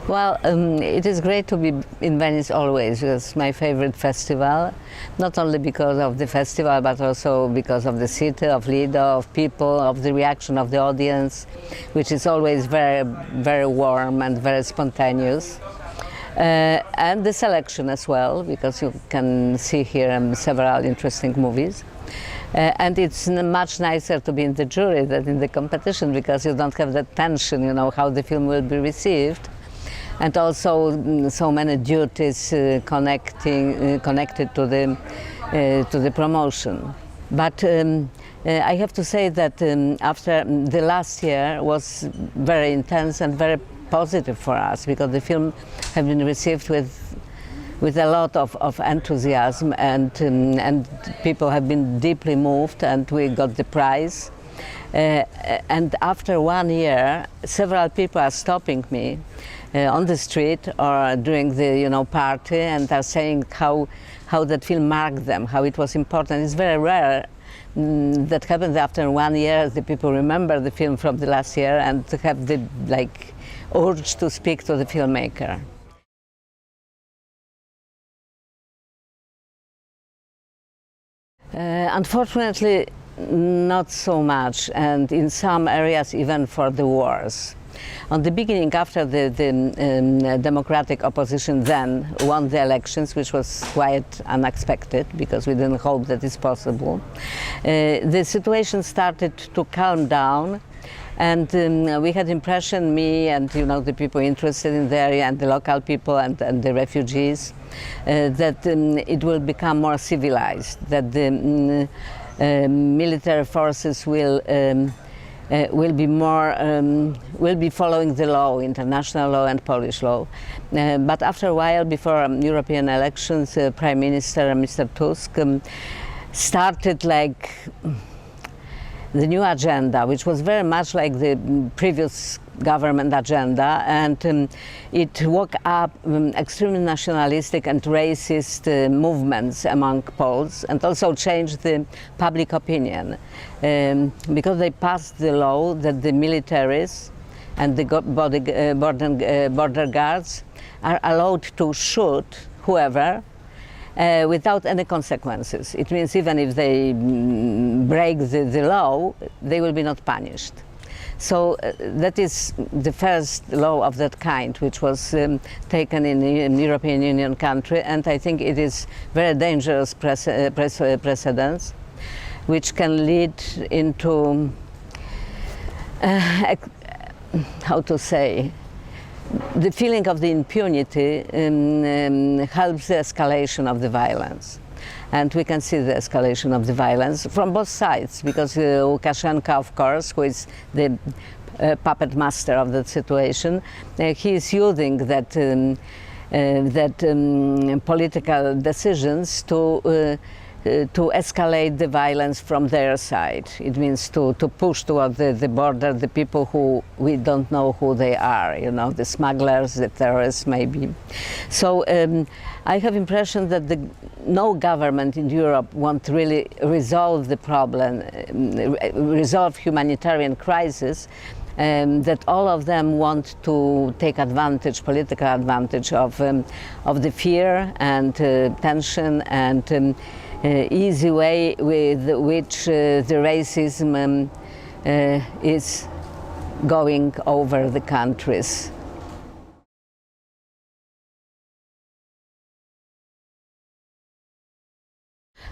Well, it is great to be in Venice always. It's my favorite festival, not only because of the festival, but also because of the city, of Lido, of people, of the reaction of the audience, which is always very, very warm and very spontaneous. And the selection as well, because you can see here several interesting movies. And it's much nicer to be in the jury than in the competition, because you don't have that tension, you know, how the film will be received. And also so many duties connected to the promotion. But I have to say that after the last year was very intense and very positive for us, because the film has been received with a lot of enthusiasm, and people have been deeply moved, and we got the prize. And after 1 year, several people are stopping me on the street or during the party, and are saying how that film marked them, how it was important. It's very rare that happens after 1 year. The people remember the film from the last year and have the urge to speak to the filmmaker. Unfortunately, not so much, and in some areas even for the wars. On the beginning, after the democratic opposition then won the elections, which was quite unexpected because we didn't hope that it's possible, the situation started to calm down, and we had impression, me and the people interested in the area and the local people and the refugees, that it will become more civilized, that the military forces will be following the law, international law and Polish law. But after a while, before European elections, Prime Minister Mr. Tusk started the new agenda, which was very much like the previous government agenda, and it woke up extremely nationalistic and racist movements among Poles, and also changed the public opinion, because they passed the law that the militaries and the border guards are allowed to shoot whoever without any consequences. It means even if they break the law, they will be not punished. So that is the first law of that kind, which was taken in a European Union country, and I think it is very dangerous precedence, which can lead into, how to say, the feeling of the impunity helps the escalation of the violence. And we can see the escalation of the violence from both sides, because Lukashenko, of course, who is the puppet master of that situation, he is using that political decisions to escalate the violence from their side. It means to push toward the border the people who we don't know who they are, the smugglers, the terrorists maybe. So I have impression that no government in Europe won't really resolve the problem, resolve humanitarian crisis, that all of them want to take advantage, political advantage of the fear and tension and easy way with which the racism is going over the countries.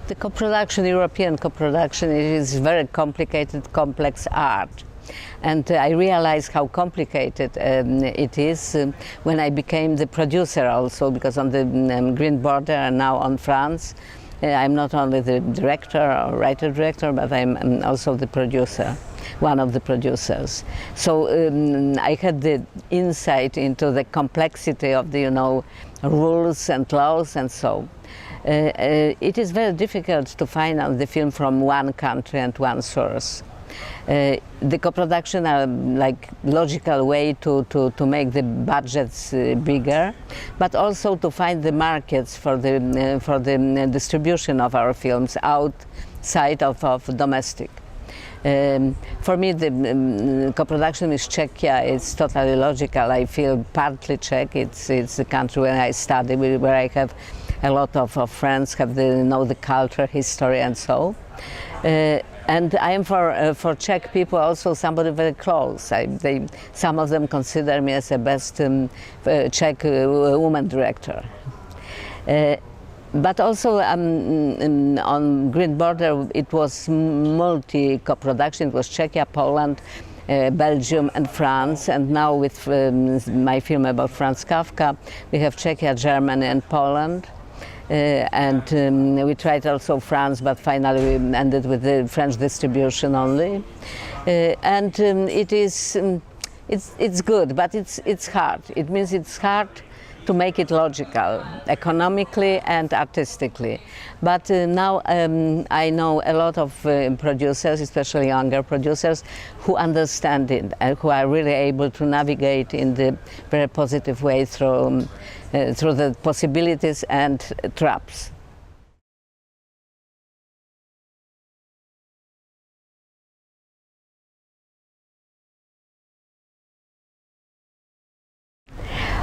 The co-production, European co-production, it is very complicated, complex art. And I realized how complicated it is when I became the producer also, because on the Green Border and now on France, I'm not only the director or writer-director, but I'm also the producer, one of the producers. So I had the insight into the complexity of the, rules and laws and so. It is very difficult to finance the film from one country and one source. The co-production are like logical way to make the budgets bigger, but also to find the markets for the distribution of our films outside of domestic. For me, the co-production with Czechia is totally logical. I feel partly Czech. It's the country where I study, where I have a lot of friends, know the culture, history, and so. And I am for Czech people also somebody very close. Some of them consider me as the best Czech woman director. But also on Green Border, it was multi-co-production. It was Czechia, Poland, Belgium, and France. And now with my film about Franz Kafka, we have Czechia, Germany, and Poland. And we tried also France, but finally we ended with the French distribution only. It's good, but it's hard. It means it's hard to make it logical, economically and artistically. But now I know a lot of producers, especially younger producers, who understand it and who are really able to navigate in the very positive way through the possibilities and traps.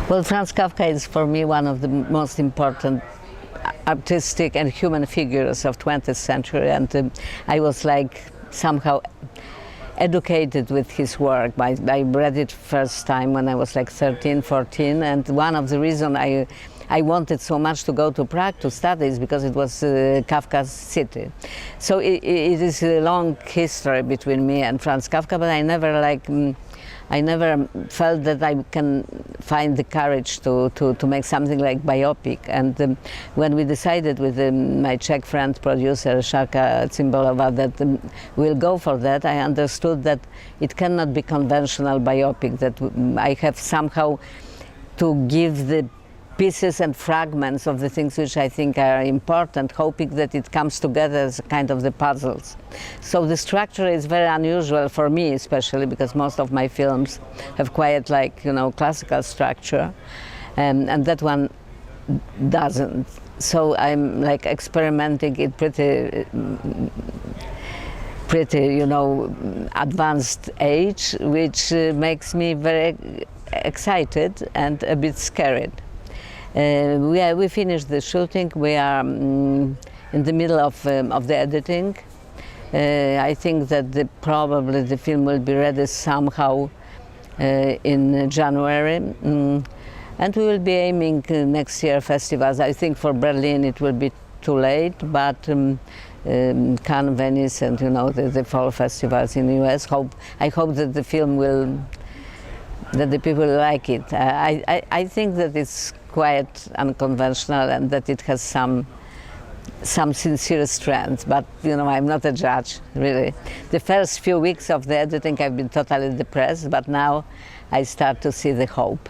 Well, Franz Kafka is for me one of the most important artistic and human figures of 20th century, and I was like somehow educated with his work. I read it first time when I was like 13, 14, and one of the reasons I wanted so much to go to Prague to study is because it was Kafka's city. So it is a long history between me and Franz Kafka, but I never felt that I can find the courage to make something like biopic. And when we decided with my Czech friend producer Šárka Cimbalova that we'll go for that, I understood that it cannot be conventional biopic, that I have somehow to give the pieces and fragments of the things which I think are important, hoping that it comes together as kind of the puzzles. So the structure is very unusual for me, especially because most of my films have quite classical structure, and that one doesn't. So I'm like experimenting it pretty advanced age, which makes me very excited and a bit scared. We finished the shooting. We are in the middle of the editing. I think that probably the film will be ready somehow in January. And we will be aiming next year festivals. I think for Berlin it will be too late, but Cannes, Venice, and the fall festivals in the US. I hope that the film that the people like it. I think that it's quite unconventional and that it has some sincere strength, but I'm not a judge, really. The first few weeks of the editing I've been totally depressed, but now I start to see the hope.